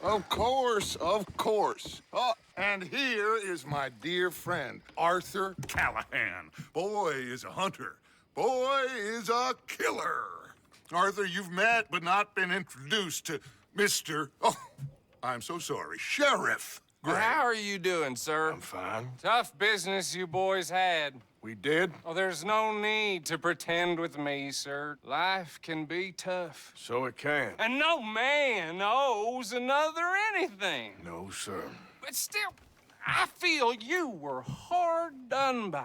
Of course, of course. Oh, and here is my dear friend, Arthur Callahan. Boy is a hunter. Boy is a killer. Arthur, you've met but not been introduced to Mr. Oh, I'm so sorry, Sheriff Gray. How are you doing, sir? I'm fine. Tough business you boys had. We did? Oh, there's no need to pretend with me, sir. Life can be tough. So it can. And no man owes another anything. No, sir. But still, I feel you were hard done by.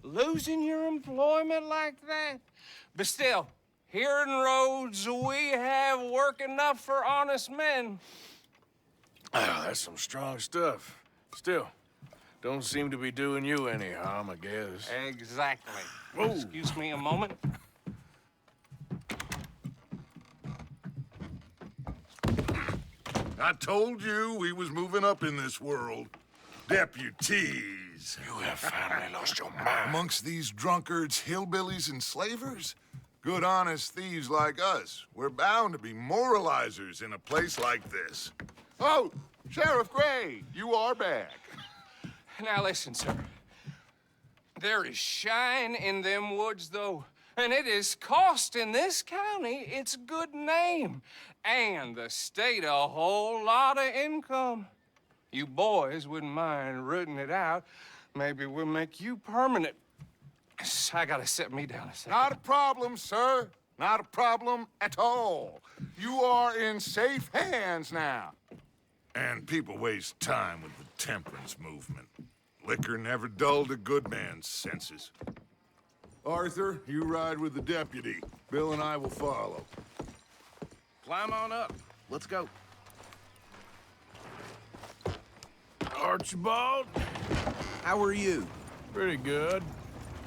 Losing your employment like that. But still, here in Rhodes, we have work enough for honest men. Oh, that's some strong stuff. Still, don't seem to be doing you any harm, I guess. Exactly. Whoa. Excuse me a moment. I told you we was moving up in this world. Deputies. You have finally lost your mind. Amongst these drunkards, hillbillies, and slavers? Good, honest thieves like us. We're bound to be moralizers in a place like this. Oh, Sheriff Gray, you are back. Now listen, sir. There is shine in them woods, though, and it is costing this county its good name and the state a whole lot of income. You boys wouldn't mind rooting it out. Maybe we'll make you permanent. I gotta sit me down a second. Not a problem, sir. Not a problem at all. You are in safe hands now. And people waste time with the temperance movement. Liquor never dulled a good man's senses. Arthur, you ride with the deputy. Bill and I will follow. Climb on up. Let's go. Archibald? How are you? Pretty good.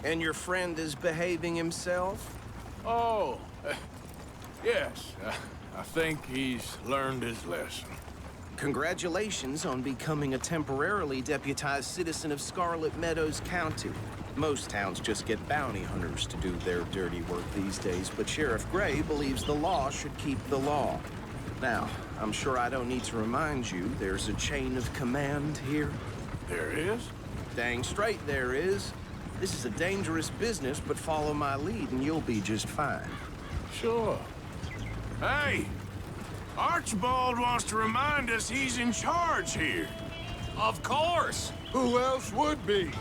And your friend is behaving himself? Oh, yes. I think he's learned his lesson. Congratulations on becoming a temporarily deputized citizen of Scarlet Meadows County. Most towns just get bounty hunters to do their dirty work these days, but Sheriff Gray believes the law should keep the law. Now, I'm sure I don't need to remind you there's a chain of command here. There is? Dang straight there is. This is a dangerous business, but follow my lead and you'll be just fine. Sure. Hey! Archibald wants to remind us he's in charge here. Of course. Who else would be?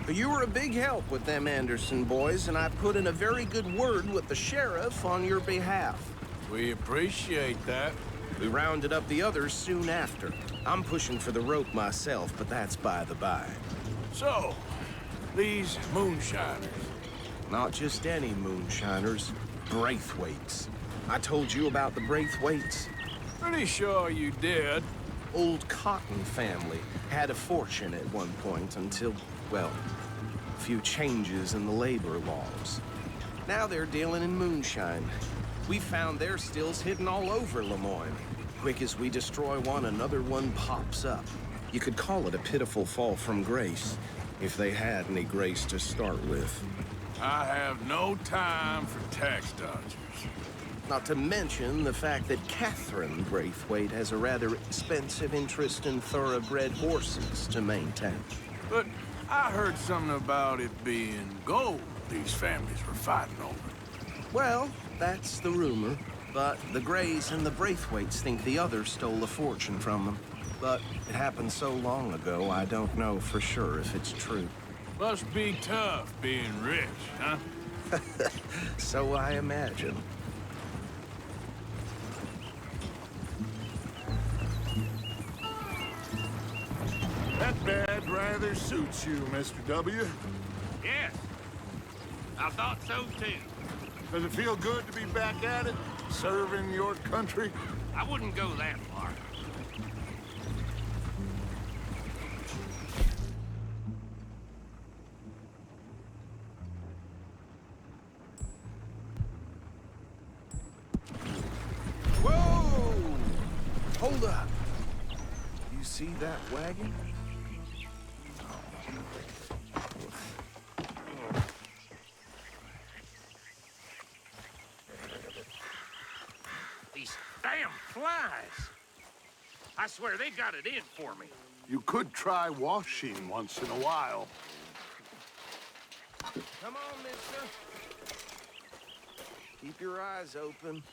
You were a big help with them Anderson boys, and I put in a very good word with the sheriff on your behalf. We appreciate that. We rounded up the others soon after. I'm pushing for the rope myself, but that's by the by. So, these moonshiners. Not just any moonshiners, Braithwaites. I told you about the Braithwaites. Pretty sure you did. Old Cotton family had a fortune at one point until, well, a few changes in the labor laws. Now they're dealing in moonshine. We found their stills hidden all over Lemoyne. Quick as we destroy one, another one pops up. You could call it a pitiful fall from grace, if they had any grace to start with. I have no time for tax dodgers. Not to mention the fact that Catherine Braithwaite has a rather expensive interest in thoroughbred horses to maintain. But I heard something about it being gold these families were fighting over. Well, that's the rumor. But the Grays and the Braithwaites think the other stole a fortune from them. But it happened so long ago, I don't know for sure if it's true. Must be tough being rich, huh? So I imagine. That bed rather suits you, Mr. W. Yes, I thought so too. Does it feel good to be back at it, serving your country? I wouldn't go that far. Whoa! Hold up. You see that wagon? These damn flies. I swear they got it in for me. You could try washing once in a while. Come on, mister. Keep your eyes open.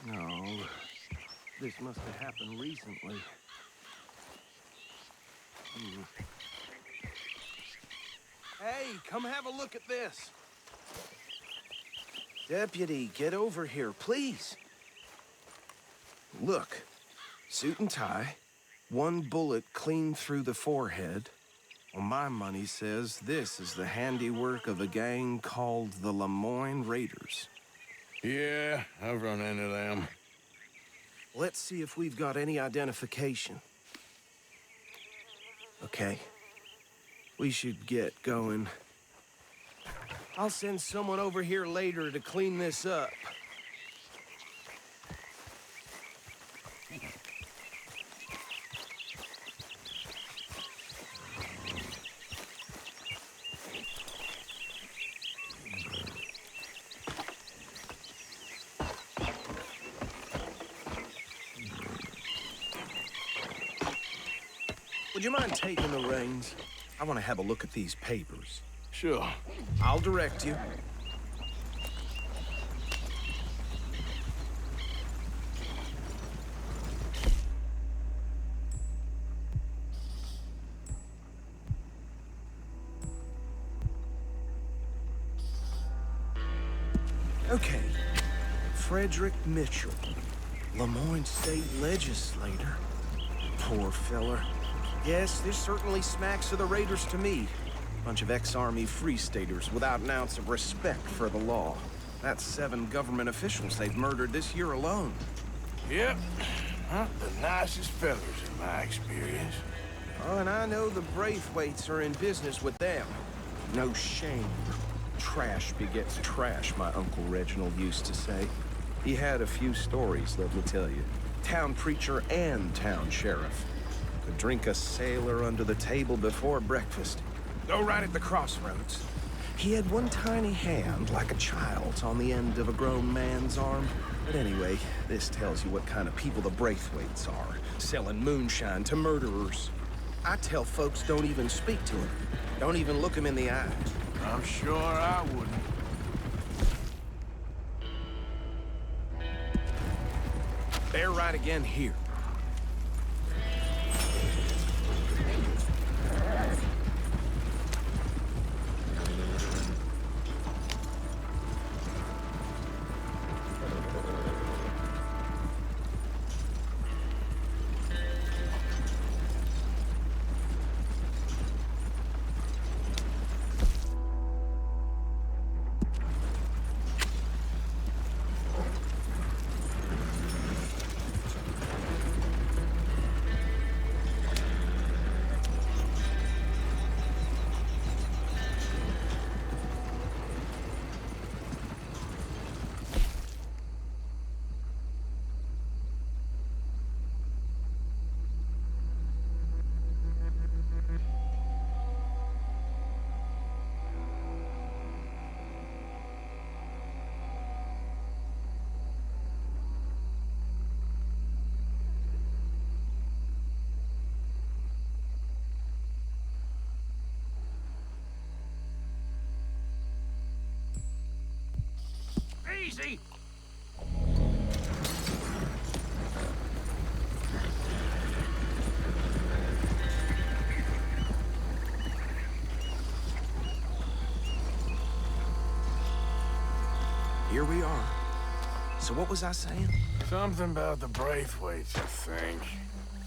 No, this must have happened recently. Hey, come have a look at this. Deputy, get over here, please. Look, suit and tie, one bullet clean through the forehead. Well, my money says this is the handiwork of a gang called the Lemoyne Raiders. Yeah, I've run into them. Let's see if we've got any identification. Okay. We should get going. I'll send someone over here later to clean this up. Would you mind taking the reins? I want to have a look at these papers. Sure. I'll direct you. Okay. Frederick Mitchell, Lemoyne State Legislator. Poor feller. Yes, this certainly smacks of the Raiders to me. Bunch of ex-Army Free Staters without an ounce of respect for the law. That's 7 government officials they've murdered this year alone. Yep. Not the nicest fellas in my experience. Oh, and I know the Braithwaites are in business with them. No shame. Trash begets trash, my Uncle Reginald used to say. He had a few stories, let me tell you. Town preacher and town sheriff. Could drink a sailor under the table before breakfast. Go right at the crossroads. He had one tiny hand, like a child's, on the end of a grown man's arm. But anyway, this tells you what kind of people the Braithwaites are, selling moonshine to murderers. I tell folks don't even speak to him. Don't even look him in the eye. I'm sure I wouldn't. Bear right again here. Easy! Here we are. So what was I saying? Something about the Braithwaites, I think.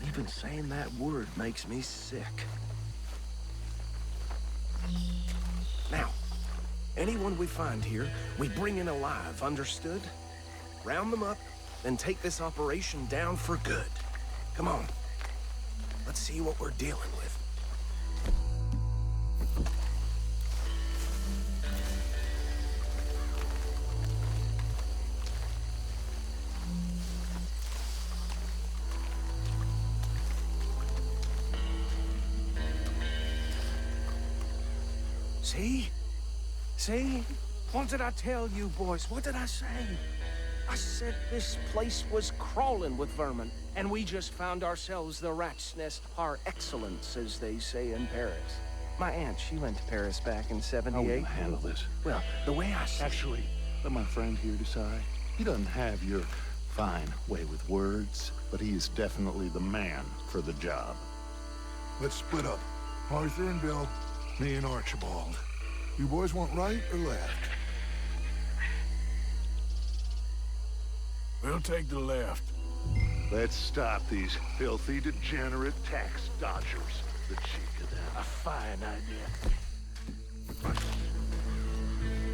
Even saying that word makes me sick. Now, anyone we find here, we bring in alive, understood? Round them up, then take this operation down for good. Come on. Let's see what we're dealing with. See? See? What did I tell you, boys? What did I say? I said this place was crawling with vermin, and we just found ourselves the rat's nest par excellence, as they say in Paris. My aunt, she went to Paris back in How are we '78. gonna handle this? Well, the way I see Actually, let my friend here decide. He doesn't have your fine way with words, but he is definitely the man for the job. Let's split up. Arthur and Bill, me and Archibald. You boys want right or left? We'll take the left. Let's stop these filthy, degenerate tax dodgers. The cheek of them. A fine idea.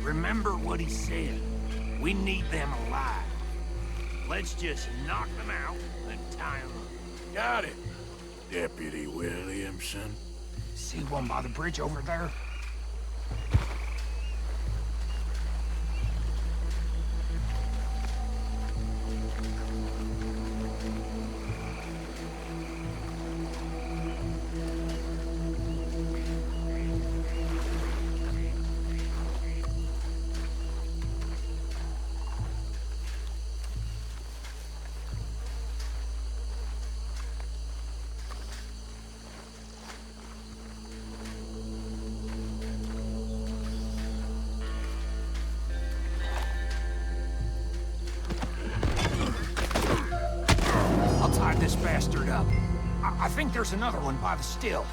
Remember what he said. We need them alive. Let's just knock them out and tie them up. Got it, Deputy Williamson. See one by the bridge over there? I'll tie this bastard up. I think there's another one by the still.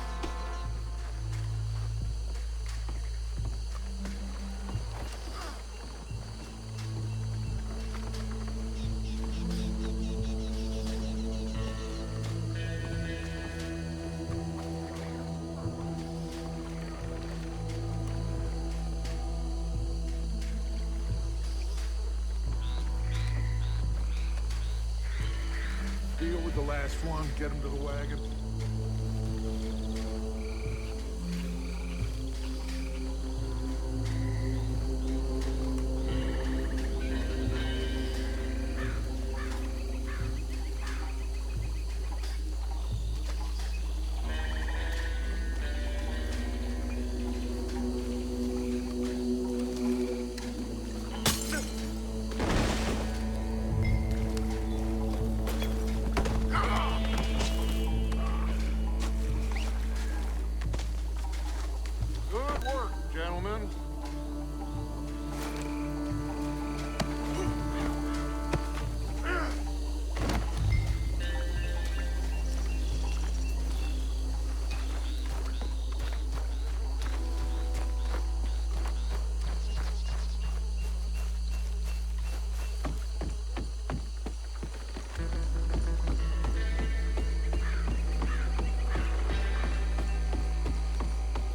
Deal with the last one, get him to the wagon. Good work, gentlemen.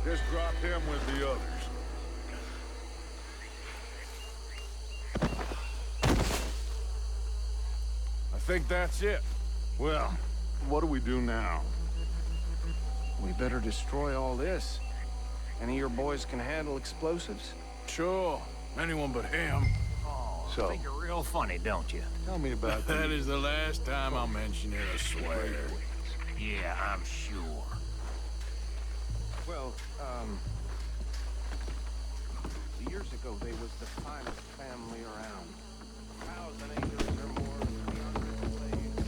Just drop him with the others. I think that's it. Well, what do we do now? we better destroy all this. Any of your boys can handle explosives? Sure, anyone but him. So, Think you're real funny, don't you? tell me about That the is the last time I'll mention it, I swear. Yeah, I'm sure. Well, years ago, they was the finest family around. 1,000 acres or more, 300 slaves.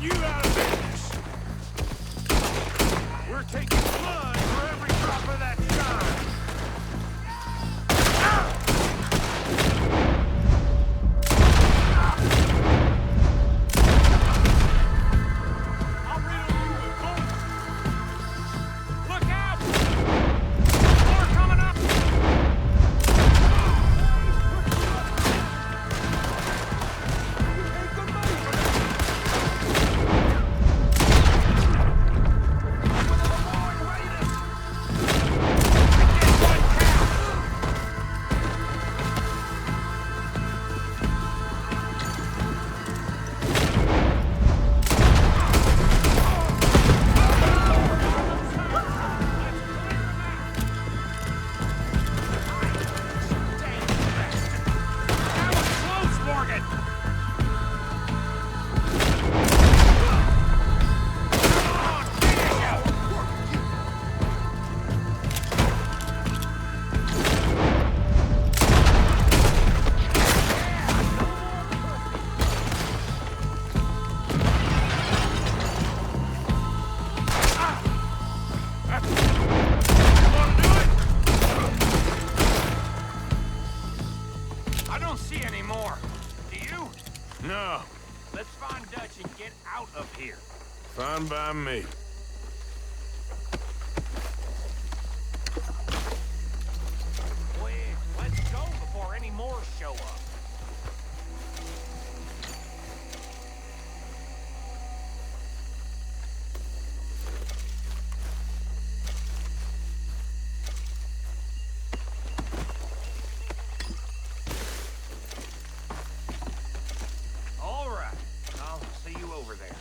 you out of business. We're taking blood for every drop of that shine. I'll riddle you with bullets. Look out! More coming up! I don't see any more. Do you? No, Let's find Dutch and get out of here. fine by me. Quick, let's go before any more show up. All right, I'll see you over there.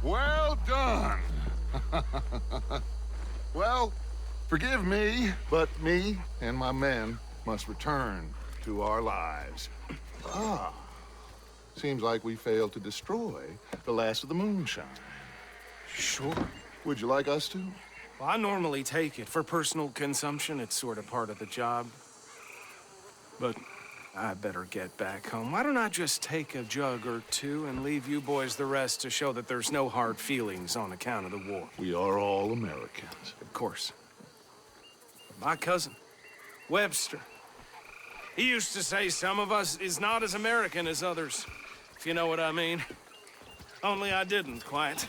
Well done. Well, forgive me, but me and my men must return to our lives. Ah, seems like we failed to destroy the last of the moonshine. Sure. Would you like us to? Well, I normally take it. For personal consumption, it's sort of part of the job. But I better get back home. Why don't I just take a jug or two and leave you boys the rest to show that there's no hard feelings on account of the war? We are all Americans. Of course. My cousin, Webster, he used to say some of us is not as American as others, if you know what I mean. Only I didn't quite.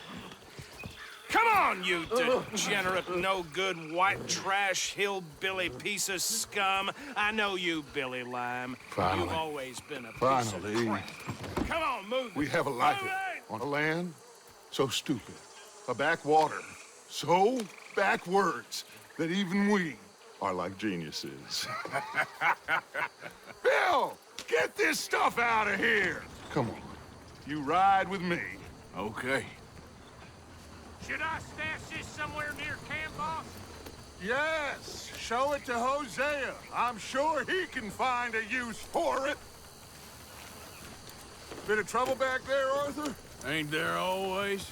Come Come on, you degenerate, no-good, white trash, hillbilly piece of scum. I know you, Billy Lime. Finally. You've always been a piece Finally. of crap. Come on, move We it. have a life Move it! on a land so stupid, a backwater so backwards that even we are like geniuses. Bill, get this stuff out of here. Come on, you ride with me. Okay. Should I stash this somewhere near camp, boss? Yes, show it to Hosea. I'm sure he can find a use for it. Bit of trouble back there, Arthur? Ain't there always?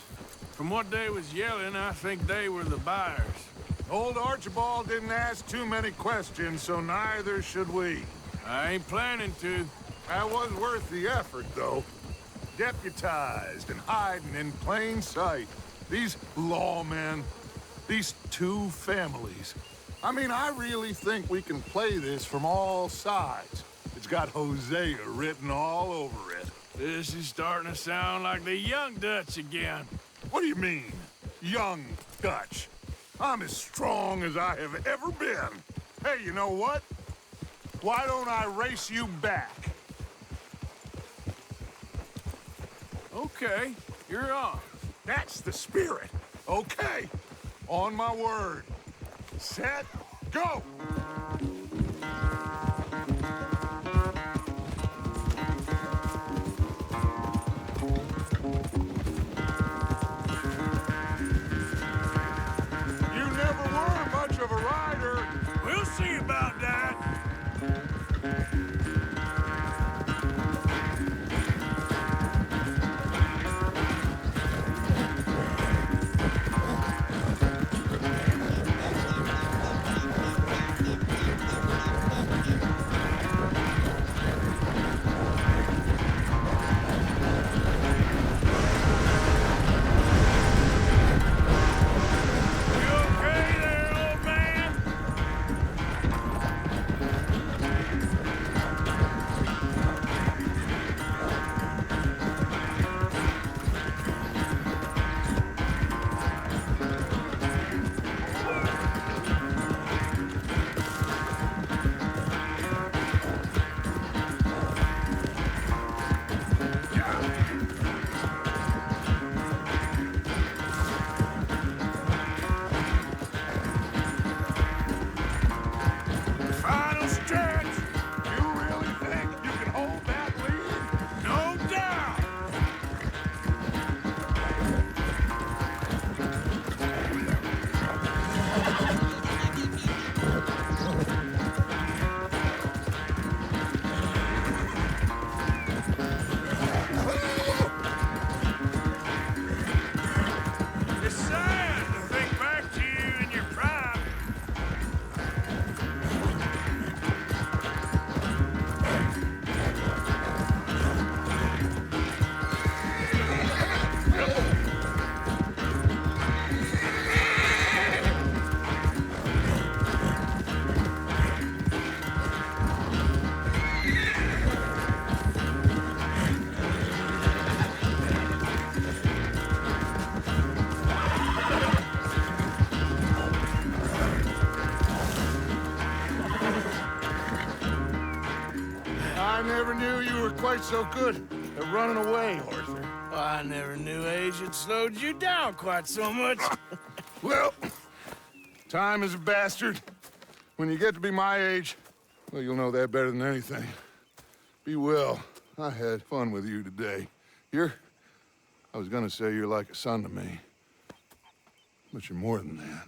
From what they was yelling, I think they were the buyers. Old Archibald didn't ask too many questions, so neither should we. I ain't planning to. That wasn't worth the effort, though. Deputized and hiding in plain sight. These lawmen, these two families. I mean, I really think we can play this from all sides. It's got Hosea written all over it. This is starting to sound like the Young Dutch again. What do you mean, young Dutch? I'm as strong as I have ever been. Hey, you know what? Why don't I race you back? Okay, you're on. That's the spirit. Okay, on my word. Set, go! You never were much of a rider. We'll see about that. You okay there, old man? Final stretch. You really think you can hold that lead? No doubt. It's sad to think back to you in your prime. I never knew you were quite so good at running away, Arthur. I never knew age had slowed you down quite so much. Well, time is a bastard. When you get to be my age, well, you'll know that better than anything. Be well. I had fun with you today. I was gonna say you're like a son to me, but you're more than that.